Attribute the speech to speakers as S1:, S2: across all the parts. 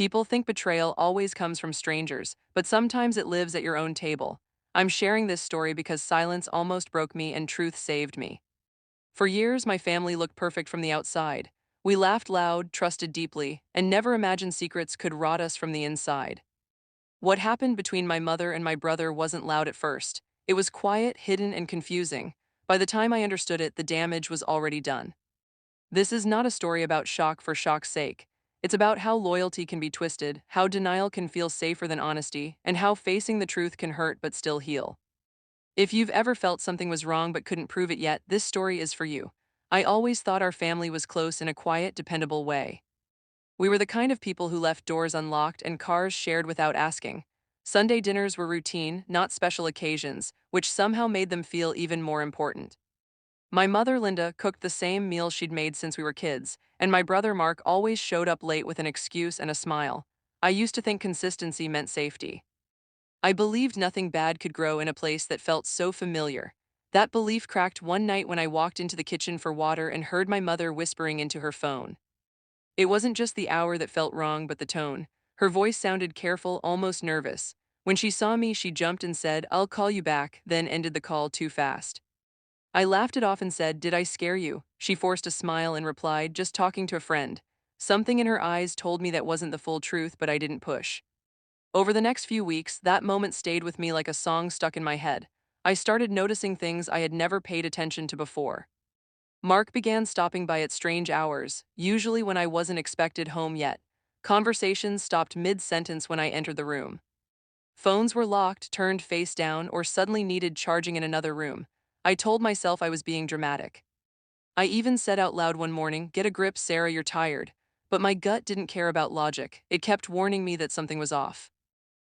S1: People think betrayal always comes from strangers, but sometimes it lives at your own table. I'm sharing this story because silence almost broke me and truth saved me. For years, my family looked perfect from the outside. We laughed loud, trusted deeply, and never imagined secrets could rot us from the inside. What happened between my mother and my brother wasn't loud at first. It was quiet, hidden, and confusing. By the time I understood it, the damage was already done. This is not a story about shock for shock's sake. It's about how loyalty can be twisted, how denial can feel safer than honesty, and how facing the truth can hurt but still heal. If you've ever felt something was wrong but couldn't prove it yet, this story is for you. I always thought our family was close in a quiet, dependable way. We were the kind of people who left doors unlocked and cars shared without asking. Sunday dinners were routine, not special occasions, which somehow made them feel even more important. My mother, Linda, cooked the same meal she'd made since we were kids, and my brother Mark always showed up late with an excuse and a smile. I used to think consistency meant safety. I believed nothing bad could grow in a place that felt so familiar. That belief cracked one night when I walked into the kitchen for water and heard my mother whispering into her phone. It wasn't just the hour that felt wrong, but the tone. Her voice sounded careful, almost nervous. When she saw me, she jumped and said, "I'll call you back," then ended the call too fast. I laughed it off and said, "Did I scare you?" She forced a smile and replied, "Just talking to a friend." Something in her eyes told me that wasn't the full truth, but I didn't push. Over the next few weeks, that moment stayed with me like a song stuck in my head. I started noticing things I had never paid attention to before. Mark began stopping by at strange hours, usually when I wasn't expected home yet. Conversations stopped mid-sentence when I entered the room. Phones were locked, turned face down, or suddenly needed charging in another room. I told myself I was being dramatic. I even said out loud one morning, "Get a grip, Sarah, you're tired." But my gut didn't care about logic. It kept warning me that something was off.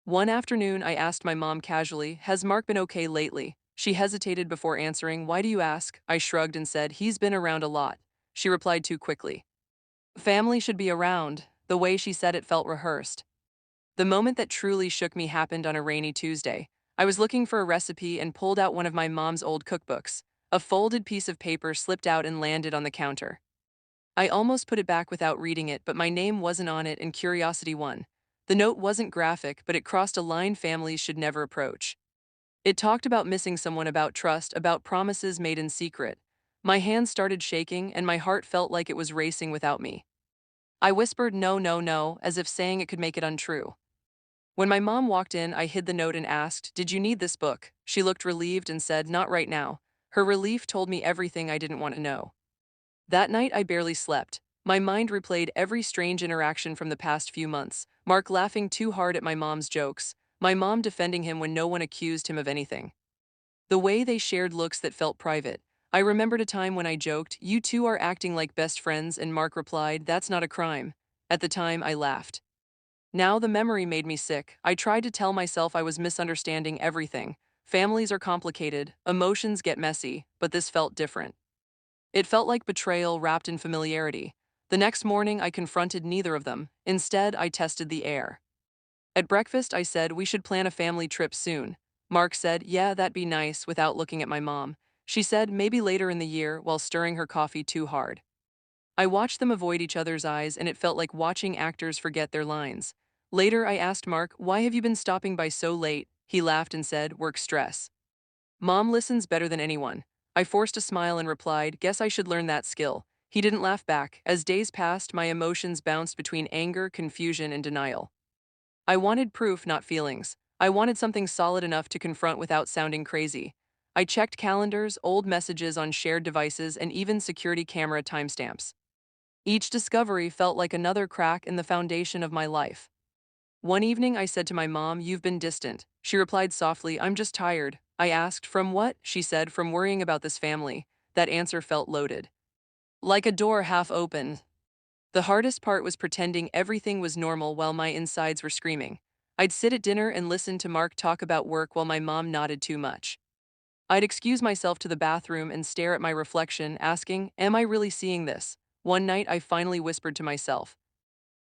S1: One afternoon, I asked my mom casually, "Has Mark been okay lately?" She hesitated before answering. "Why do you ask?" I shrugged and said, "He's been around a lot." She replied too quickly. "Family should be around." The way she said it felt rehearsed. The moment that truly shook me happened on a rainy Tuesday. I was looking for a recipe and pulled out one of my mom's old cookbooks. A folded piece of paper slipped out and landed on the counter. I almost put it back without reading it, but my name wasn't on it and curiosity won. The note wasn't graphic, but it crossed a line families should never approach. It talked about missing someone, about trust, about promises made in secret. My hands started shaking and my heart felt like it was racing without me. I whispered, "No, no, no," as if saying it could make it untrue. When my mom walked in, I hid the note and asked, "Did you need this book?" She looked relieved and said, "Not right now." Her relief told me everything I didn't want to know. That night, I barely slept. My mind replayed every strange interaction from the past few months. Mark laughing too hard at my mom's jokes, my mom defending him when no one accused him of anything. The way they shared looks that felt private. I remembered a time when I joked, "You two are acting like best friends," and Mark replied, "That's not a crime." At the time, I laughed. Now the memory made me sick. I tried to tell myself I was misunderstanding everything. Families are complicated, emotions get messy, but this felt different. It felt like betrayal wrapped in familiarity. The next morning, I confronted neither of them. Instead, I tested the air. At breakfast, I said, "We should plan a family trip soon." Mark said, "Yeah, that'd be nice," without looking at my mom. She said, "Maybe later in the year," while stirring her coffee too hard. I watched them avoid each other's eyes, and it felt like watching actors forget their lines. Later, I asked Mark, "Why have you been stopping by so late?" He laughed and said, "Work stress." Mom listens better than anyone. I forced a smile and replied, "Guess I should learn that skill." He didn't laugh back. As days passed, my emotions bounced between anger, confusion, and denial. I wanted proof, not feelings. I wanted something solid enough to confront without sounding crazy. I checked calendars, old messages on shared devices, and even security camera timestamps. Each discovery felt like another crack in the foundation of my life. One evening, I said to my mom, "You've been distant." She replied softly, "I'm just tired." I asked, "From what?" She said, "From worrying about this family." That answer felt loaded. Like a door half open. The hardest part was pretending everything was normal while my insides were screaming. I'd sit at dinner and listen to Mark talk about work while my mom nodded too much. I'd excuse myself to the bathroom and stare at my reflection, asking, "Am I really seeing this?" One night, I finally whispered to myself,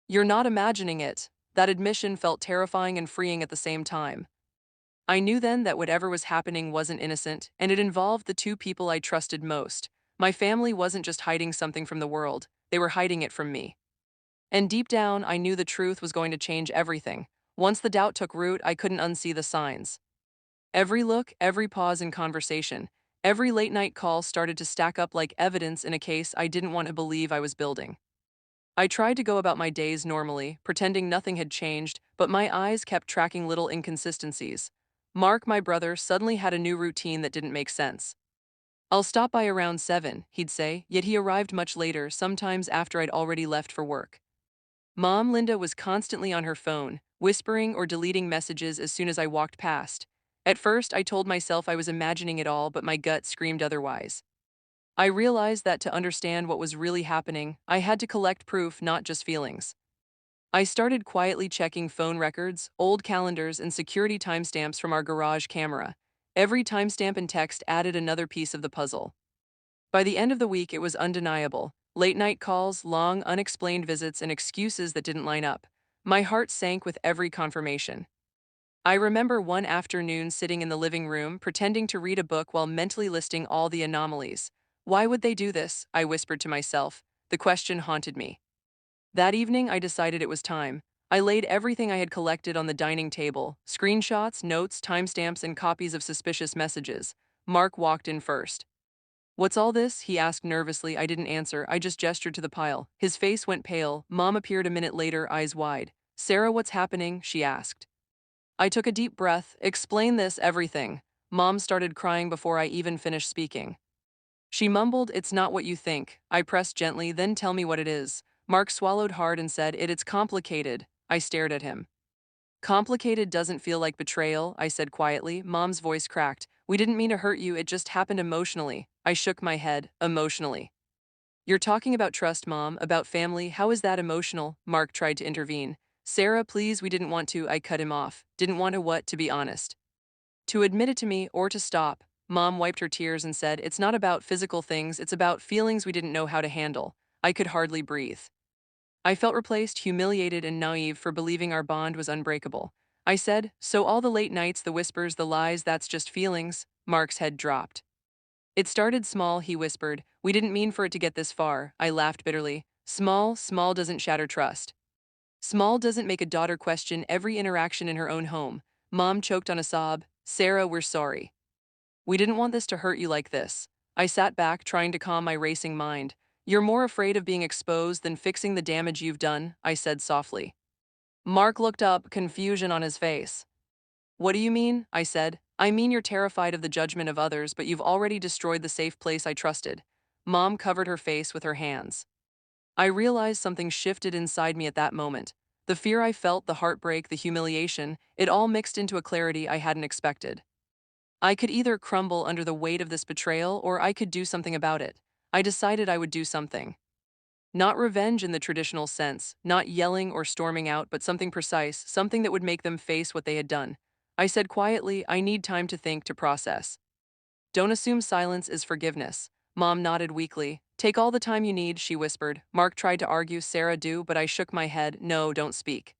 S1: "You're not imagining it." That admission felt terrifying and freeing at the same time. I knew then that whatever was happening wasn't innocent, and it involved the two people I trusted most. My family wasn't just hiding something from the world, they were hiding it from me. And deep down, I knew the truth was going to change everything. Once the doubt took root, I couldn't unsee the signs. Every look, every pause in conversation, every late night call started to stack up like evidence in a case I didn't want to believe I was building. I tried to go about my days normally, pretending nothing had changed, but my eyes kept tracking little inconsistencies. Mark, my brother, suddenly had a new routine that didn't make sense. "I'll stop by around 7, he'd say, yet he arrived much later, sometimes after I'd already left for work. Mom, Linda, was constantly on her phone, whispering or deleting messages as soon as I walked past. At first, I told myself I was imagining it all, but my gut screamed otherwise. I realized that to understand what was really happening, I had to collect proof, not just feelings. I started quietly checking phone records, old calendars, and security timestamps from our garage camera. Every timestamp and text added another piece of the puzzle. By the end of the week, it was undeniable. Late night calls, long, unexplained visits, and excuses that didn't line up. My heart sank with every confirmation. I remember one afternoon sitting in the living room, pretending to read a book while mentally listing all the anomalies. Why would they do this? I whispered to myself. The question haunted me. That evening, I decided it was time. I laid everything I had collected on the dining table: screenshots, notes, timestamps, and copies of suspicious messages. Mark walked in first. "What's all this?" he asked nervously. I didn't answer, I just gestured to the pile. His face went pale. Mom appeared a minute later, eyes wide. "Sarah, what's happening?" she asked. I took a deep breath. "Explain this, everything." Mom started crying before I even finished speaking. She mumbled, "It's not what you think." I pressed gently, "Then tell me what it is." Mark swallowed hard and said, It's complicated." I stared at him. "Complicated doesn't feel like betrayal," I said quietly. Mom's voice cracked. "We didn't mean to hurt you, it just happened emotionally." I shook my head. "Emotionally? You're talking about trust, Mom, about family. How is that emotional?" Mark tried to intervene. "Sarah, please, we didn't want to." I cut him off. "Didn't want to what, to be honest?" "To admit it to me or to stop." Mom wiped her tears and said, "It's not about physical things, it's about feelings we didn't know how to handle." I could hardly breathe. I felt replaced, humiliated, and naive for believing our bond was unbreakable. I said, "So all the late nights, the whispers, the lies, that's just feelings?" Mark's head dropped. "It started small," he whispered. "We didn't mean for it to get this far." I laughed bitterly. Small doesn't shatter trust. Small doesn't make a daughter question every interaction in her own home." Mom choked on a sob. "Sarah, we're sorry. We didn't want this to hurt you like this." I sat back, trying to calm my racing mind. "You're more afraid of being exposed than fixing the damage you've done," I said softly. Mark looked up, confusion on his face. "What do you mean?" I said. "I mean you're terrified of the judgment of others, but you've already destroyed the safe place I trusted." Mom covered her face with her hands. I realized something shifted inside me at that moment. The fear I felt, the heartbreak, the humiliation, it all mixed into a clarity I hadn't expected. I could either crumble under the weight of this betrayal or I could do something about it. I decided I would do something. Not revenge in the traditional sense, not yelling or storming out, but something precise, something that would make them face what they had done. I said quietly, "I need time to think, to process." "Don't assume silence is forgiveness." Mom nodded weakly. "Take all the time you need," she whispered. Mark tried to argue, "Sarah, do," but I shook my head. "No, don't speak.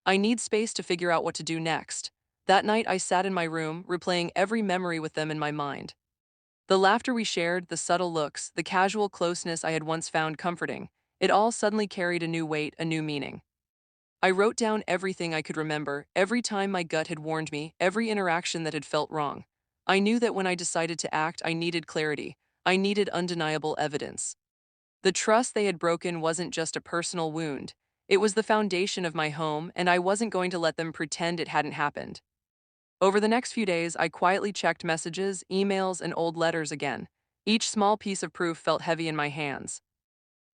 S1: I need space to figure out what to do next." That night I sat in my room, replaying every memory with them in my mind. The laughter we shared, the subtle looks, the casual closeness I had once found comforting, it all suddenly carried a new weight, a new meaning. I wrote down everything I could remember, every time my gut had warned me, every interaction that had felt wrong. I knew that when I decided to act, I needed clarity. I needed undeniable evidence. The trust they had broken wasn't just a personal wound. It was the foundation of my home, and I wasn't going to let them pretend it hadn't happened. Over the next few days, I quietly checked messages, emails, and old letters again. Each small piece of proof felt heavy in my hands.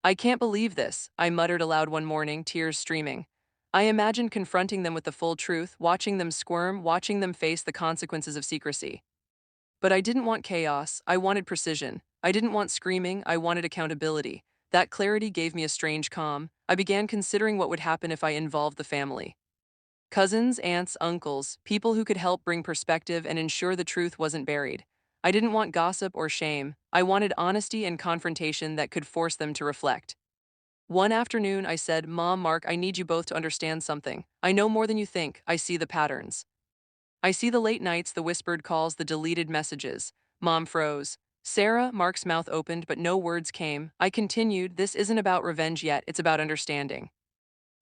S1: "I can't believe this," I muttered aloud one morning, tears streaming. I imagined confronting them with the full truth, watching them squirm, watching them face the consequences of secrecy. But I didn't want chaos, I wanted precision. I didn't want screaming, I wanted accountability. That clarity gave me a strange calm. I began considering what would happen if I involved the family. Cousins, aunts, uncles, people who could help bring perspective and ensure the truth wasn't buried. I didn't want gossip or shame. I wanted honesty and confrontation that could force them to reflect. One afternoon, I said, "Mom, Mark, I need you both to understand something. I know more than you think. I see the patterns. I see the late nights, the whispered calls, the deleted messages." Mom froze. "Sarah," Mark's mouth opened, but no words came. I continued, "This isn't about revenge yet, it's about understanding.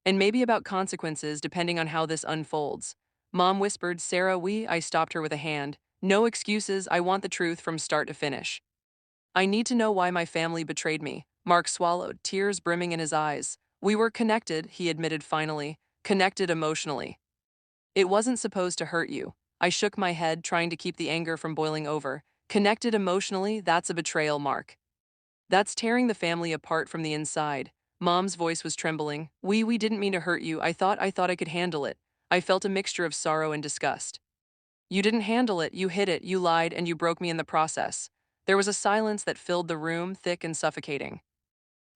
S1: and maybe about consequences depending on how this unfolds. Mom whispered, Sarah, I stopped her with a hand. No excuses, I want the truth from start to finish. I need to know why my family betrayed me. Mark swallowed, tears brimming in his eyes. We were connected, he admitted finally, connected emotionally. It wasn't supposed to hurt you. I shook my head, trying to keep the anger from boiling over. Connected emotionally, that's a betrayal, Mark. That's tearing the family apart from the inside. Mom's voice was trembling. We didn't mean to hurt you. I thought I could handle it. I felt a mixture of sorrow and disgust. You didn't handle it, you hid it, you lied, and you broke me in the process. There was a silence that filled the room, thick and suffocating.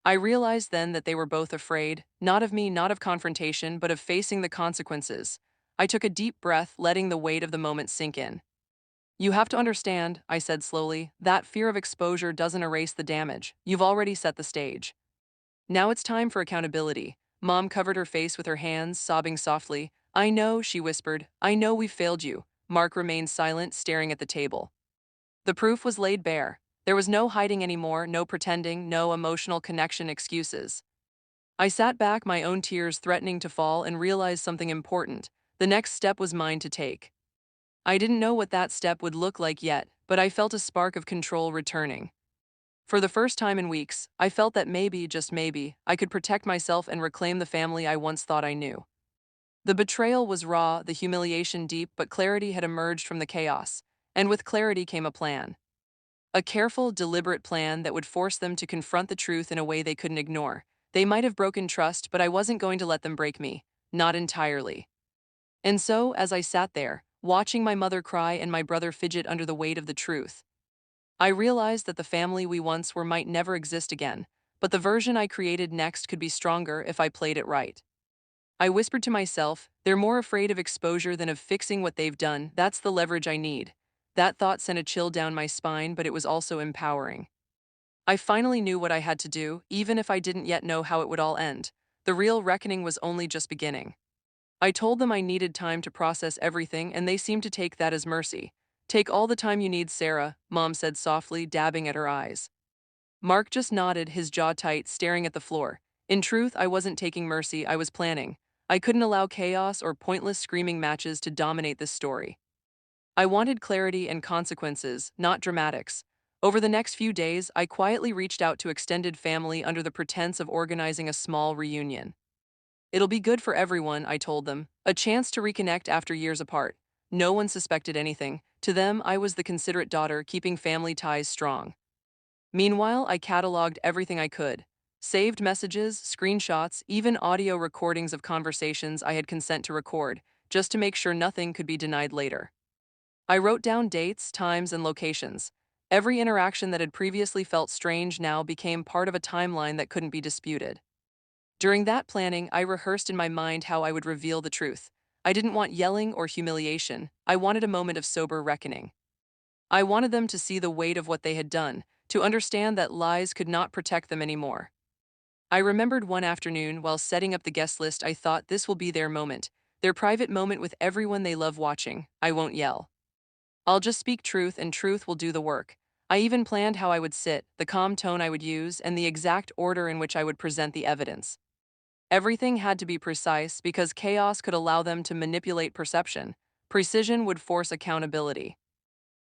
S1: I realized then that they were both afraid, not of me, not of confrontation, but of facing the consequences. I took a deep breath, letting the weight of the moment sink in. You have to understand, I said slowly, that fear of exposure doesn't erase the damage. You've already set the stage. Now it's time for accountability. Mom covered her face with her hands, sobbing softly. I know, she whispered. I know we've failed you. Mark remained silent, staring at the table. The proof was laid bare. There was no hiding anymore, no pretending, no emotional connection excuses. I sat back, my own tears threatening to fall, and realized something important. The next step was mine to take. I didn't know what that step would look like yet, but I felt a spark of control returning. For the first time in weeks, I felt that maybe, just maybe, I could protect myself and reclaim the family I once thought I knew. The betrayal was raw, the humiliation deep, but clarity had emerged from the chaos. And with clarity came a plan. A careful, deliberate plan that would force them to confront the truth in a way they couldn't ignore. They might have broken trust, but I wasn't going to let them break me. Not entirely. And so, as I sat there, watching my mother cry and my brother fidget under the weight of the truth, I realized that the family we once were might never exist again, but the version I created next could be stronger if I played it right. I whispered to myself, they're more afraid of exposure than of fixing what they've done. That's the leverage I need. That thought sent a chill down my spine, but it was also empowering. I finally knew what I had to do, even if I didn't yet know how it would all end. The real reckoning was only just beginning. I told them I needed time to process everything, and they seemed to take that as mercy. Take all the time you need, Sarah, Mom said softly, dabbing at her eyes. Mark just nodded, his jaw tight, staring at the floor. In truth, I wasn't taking mercy, I was planning. I couldn't allow chaos or pointless screaming matches to dominate this story. I wanted clarity and consequences, not dramatics. Over the next few days, I quietly reached out to extended family under the pretense of organizing a small reunion. It'll be good for everyone, I told them, a chance to reconnect after years apart. No one suspected anything. To them, I was the considerate daughter, keeping family ties strong. Meanwhile, I cataloged everything I could. Saved messages, screenshots, even audio recordings of conversations I had consent to record, just to make sure nothing could be denied later. I wrote down dates, times, and locations. Every interaction that had previously felt strange now became part of a timeline that couldn't be disputed. During that planning, I rehearsed in my mind how I would reveal the truth. I didn't want yelling or humiliation. I wanted a moment of sober reckoning. I wanted them to see the weight of what they had done, to understand that lies could not protect them anymore. I remembered one afternoon while setting up the guest list, I thought this will be their moment, their private moment with everyone they love watching. I won't yell. I'll just speak truth, and truth will do the work. I even planned how I would sit, the calm tone I would use, and the exact order in which I would present the evidence. Everything had to be precise because chaos could allow them to manipulate perception. Precision would force accountability.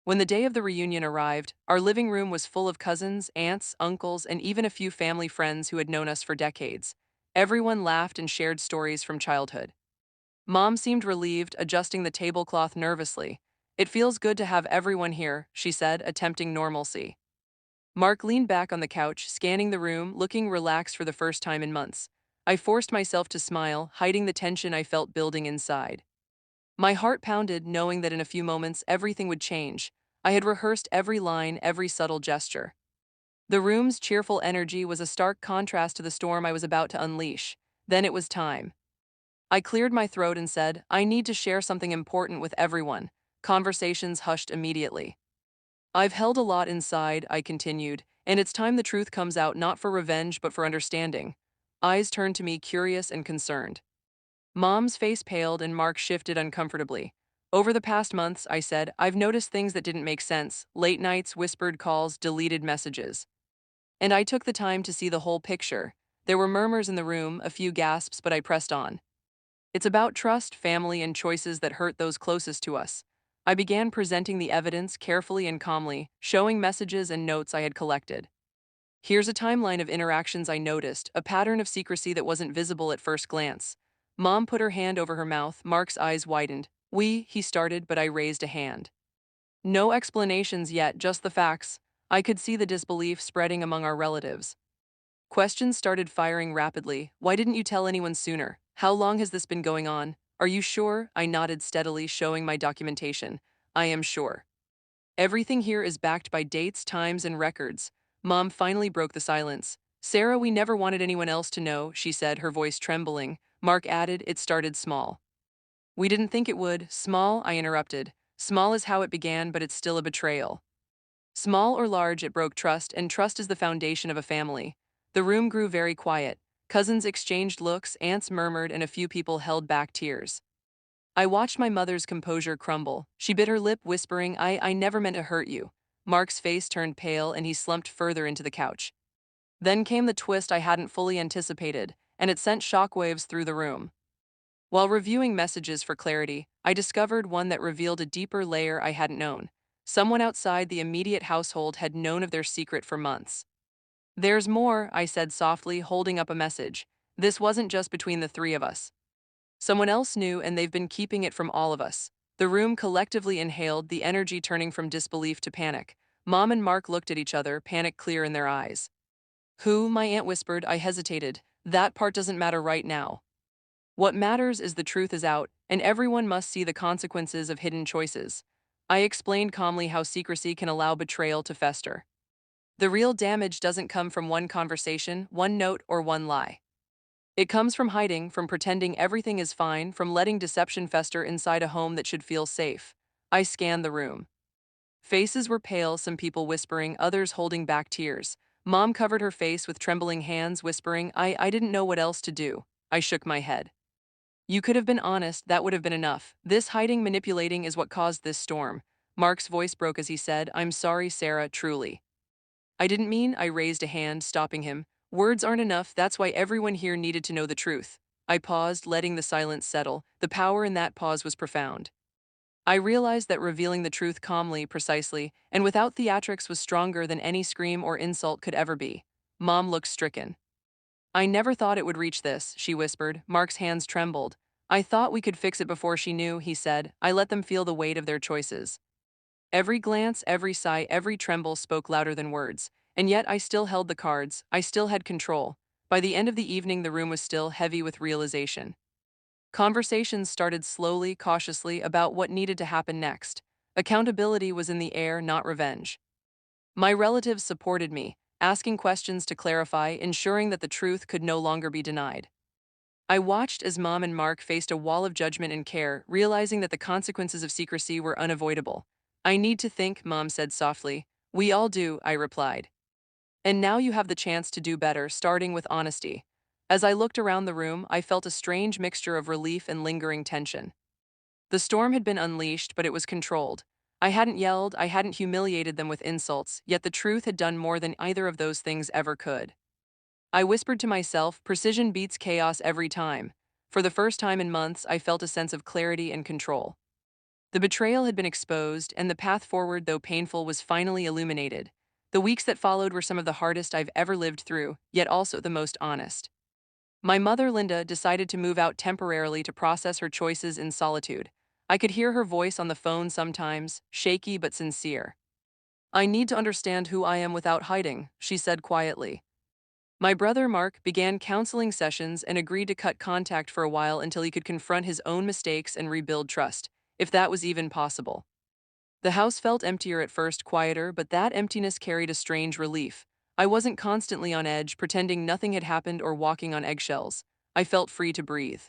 S1: When the day of the reunion arrived, our living room was full of cousins, aunts, uncles, and even a few family friends who had known us for decades. Everyone laughed and shared stories from childhood. Mom seemed relieved, adjusting the tablecloth nervously. It feels good to have everyone here, she said, attempting normalcy. Mark leaned back on the couch, scanning the room, looking relaxed for the first time in months. I forced myself to smile, hiding the tension I felt building inside. My heart pounded, knowing that in a few moments everything would change. I had rehearsed every line, every subtle gesture. The room's cheerful energy was a stark contrast to the storm I was about to unleash. Then it was time. I cleared my throat and said, I need to share something important with everyone. Conversations hushed immediately. I've held a lot inside, I continued, and it's time the truth comes out, not for revenge but for understanding. Eyes turned to me, curious and concerned. Mom's face paled and Mark shifted uncomfortably. Over the past months, I said, I've noticed things that didn't make sense: late nights, whispered calls, deleted messages. And I took the time to see the whole picture. There were murmurs in the room, a few gasps, but I pressed on. It's about trust, family, and choices that hurt those closest to us. I began presenting the evidence carefully and calmly, showing messages and notes I had collected. Here's a timeline of interactions I noticed, a pattern of secrecy that wasn't visible at first glance. Mom put her hand over her mouth, Mark's eyes widened. He started, but I raised a hand. No explanations yet, just the facts. I could see the disbelief spreading among our relatives. Questions started firing rapidly. Why didn't you tell anyone sooner? How long has this been going on? Are you sure? I nodded steadily, showing my documentation. I am sure. Everything here is backed by dates, times, and records. Mom finally broke the silence. Sarah, we never wanted anyone else to know, she said, her voice trembling. Mark added, it started small. We didn't think it would. Small, I interrupted. Small is how it began, but it's still a betrayal. Small or large, it broke trust, and trust is the foundation of a family. The room grew very quiet. Cousins exchanged looks, aunts murmured, and a few people held back tears. I watched my mother's composure crumble. She bit her lip, whispering, I never meant to hurt you. Mark's face turned pale, and he slumped further into the couch. Then came the twist I hadn't fully anticipated, and it sent shockwaves through the room. While reviewing messages for clarity, I discovered one that revealed a deeper layer I hadn't known. Someone outside the immediate household had known of their secret for months. There's more, I said softly, holding up a message. This wasn't just between the three of us. Someone else knew, and they've been keeping it from all of us. The room collectively inhaled, the energy turning from disbelief to panic. Mom and Mark looked at each other, panic clear in their eyes. Who? My aunt whispered. I hesitated. That part doesn't matter right now. What matters is the truth is out, and everyone must see the consequences of hidden choices. I explained calmly how secrecy can allow betrayal to fester. The real damage doesn't come from one conversation, one note, or one lie. It comes from hiding, from pretending everything is fine, from letting deception fester inside a home that should feel safe. I scanned the room. Faces were pale, some people whispering, others holding back tears. Mom covered her face with trembling hands, whispering, I didn't know what else to do. I shook my head. You could have been honest, that would have been enough. This hiding, manipulating is what caused this storm. Mark's voice broke as he said, I'm sorry, Sarah, truly. I didn't mean, I raised a hand, stopping him. Words aren't enough, that's why everyone here needed to know the truth. I paused, letting the silence settle. The power in that pause was profound. I realized that revealing the truth calmly, precisely, and without theatrics was stronger than any scream or insult could ever be. Mom looked stricken. I never thought it would reach this, she whispered. Mark's hands trembled. I thought we could fix it before she knew, he said. I let them feel the weight of their choices. Every glance, every sigh, every tremble spoke louder than words. And yet I still held the cards. I still had control. By the end of the evening, the room was still heavy with realization. Conversations started slowly, cautiously, about what needed to happen next. Accountability was in the air, not revenge. My relatives supported me, asking questions to clarify, ensuring that the truth could no longer be denied. I watched as Mom and Mark faced a wall of judgment and care, realizing that the consequences of secrecy were unavoidable. I need to think, Mom said softly. We all do, I replied. And now you have the chance to do better, starting with honesty. As I looked around the room, I felt a strange mixture of relief and lingering tension. The storm had been unleashed, but it was controlled. I hadn't yelled, I hadn't humiliated them with insults, yet the truth had done more than either of those things ever could. I whispered to myself, precision beats chaos every time. For the first time in months, I felt a sense of clarity and control. The betrayal had been exposed, and the path forward, though painful, was finally illuminated. The weeks that followed were some of the hardest I've ever lived through, yet also the most honest. My mother, Linda, decided to move out temporarily to process her choices in solitude. I could hear her voice on the phone sometimes, shaky but sincere. I need to understand who I am without hiding, she said quietly. My brother Mark began counseling sessions and agreed to cut contact for a while until he could confront his own mistakes and rebuild trust, if that was even possible. The house felt emptier at first, quieter, but that emptiness carried a strange relief. I wasn't constantly on edge, pretending nothing had happened or walking on eggshells. I felt free to breathe.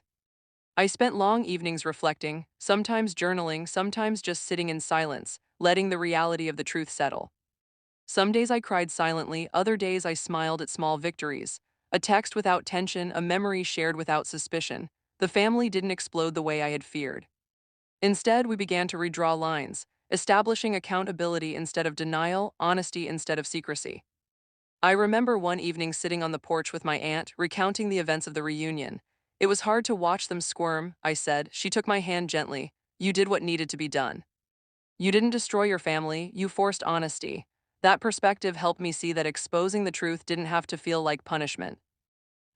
S1: I spent long evenings reflecting, sometimes journaling, sometimes just sitting in silence, letting the reality of the truth settle. Some days I cried silently, other days I smiled at small victories. A text without tension, a memory shared without suspicion. The family didn't explode the way I had feared. Instead, we began to redraw lines, establishing accountability instead of denial, honesty instead of secrecy. I remember one evening sitting on the porch with my aunt, recounting the events of the reunion. It was hard to watch them squirm, I said. She took my hand gently. You did what needed to be done. You didn't destroy your family, you forced honesty. That perspective helped me see that exposing the truth didn't have to feel like punishment.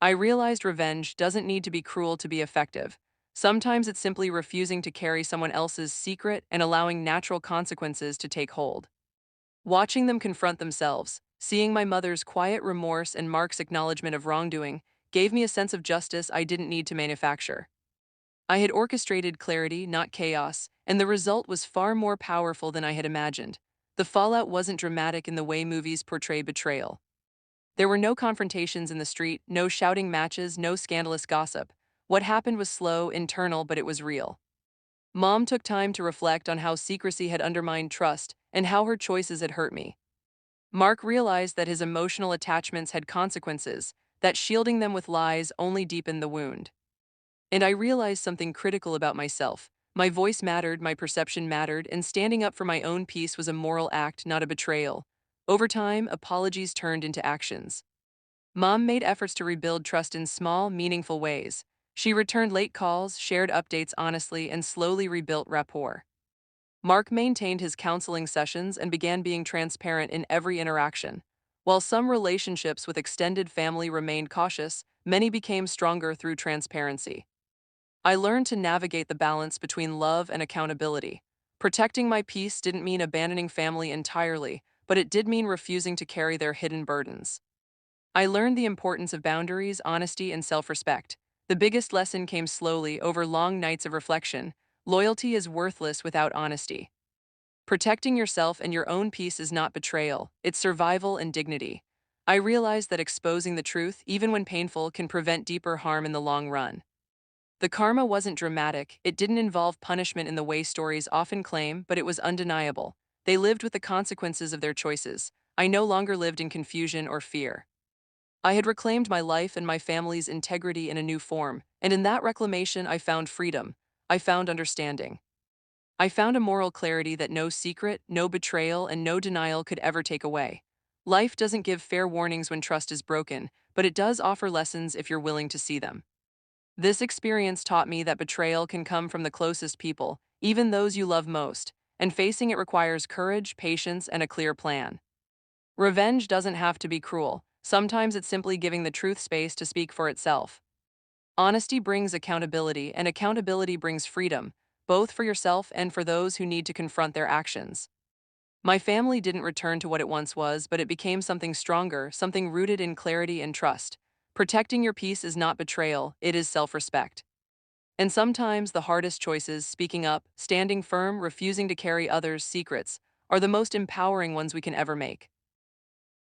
S1: I realized revenge doesn't need to be cruel to be effective. Sometimes it's simply refusing to carry someone else's secret and allowing natural consequences to take hold. Watching them confront themselves, seeing my mother's quiet remorse and Mark's acknowledgement of wrongdoing, gave me a sense of justice I didn't need to manufacture. I had orchestrated clarity, not chaos, and the result was far more powerful than I had imagined. The fallout wasn't dramatic in the way movies portray betrayal. There were no confrontations in the street, no shouting matches, no scandalous gossip. What happened was slow, internal, but it was real. Mom took time to reflect on how secrecy had undermined trust and how her choices had hurt me. Mark realized that his emotional attachments had consequences, that shielding them with lies only deepened the wound. And I realized something critical about myself. My voice mattered, my perception mattered, and standing up for my own peace was a moral act, not a betrayal. Over time, apologies turned into actions. Mom made efforts to rebuild trust in small, meaningful ways. She returned late calls, shared updates honestly, and slowly rebuilt rapport. Mark maintained his counseling sessions and began being transparent in every interaction. While some relationships with extended family remained cautious, many became stronger through transparency. I learned to navigate the balance between love and accountability. Protecting my peace didn't mean abandoning family entirely, but it did mean refusing to carry their hidden burdens. I learned the importance of boundaries, honesty, and self-respect. The biggest lesson came slowly over long nights of reflection. Loyalty is worthless without honesty. Protecting yourself and your own peace is not betrayal, it's survival and dignity. I realized that exposing the truth, even when painful, can prevent deeper harm in the long run. The karma wasn't dramatic, it didn't involve punishment in the way stories often claim, but it was undeniable. They lived with the consequences of their choices. I no longer lived in confusion or fear. I had reclaimed my life and my family's integrity in a new form, and in that reclamation I found freedom. I found understanding. I found a moral clarity that no secret, no betrayal, and no denial could ever take away. Life doesn't give fair warnings when trust is broken, but it does offer lessons if you're willing to see them. This experience taught me that betrayal can come from the closest people, even those you love most, and facing it requires courage, patience, and a clear plan. Revenge doesn't have to be cruel. Sometimes it's simply giving the truth space to speak for itself. Honesty brings accountability, and accountability brings freedom, both for yourself and for those who need to confront their actions. My family didn't return to what it once was, but it became something stronger, something rooted in clarity and trust. Protecting your peace is not betrayal, it is self-respect. And sometimes the hardest choices, speaking up, standing firm, refusing to carry others' secrets, are the most empowering ones we can ever make.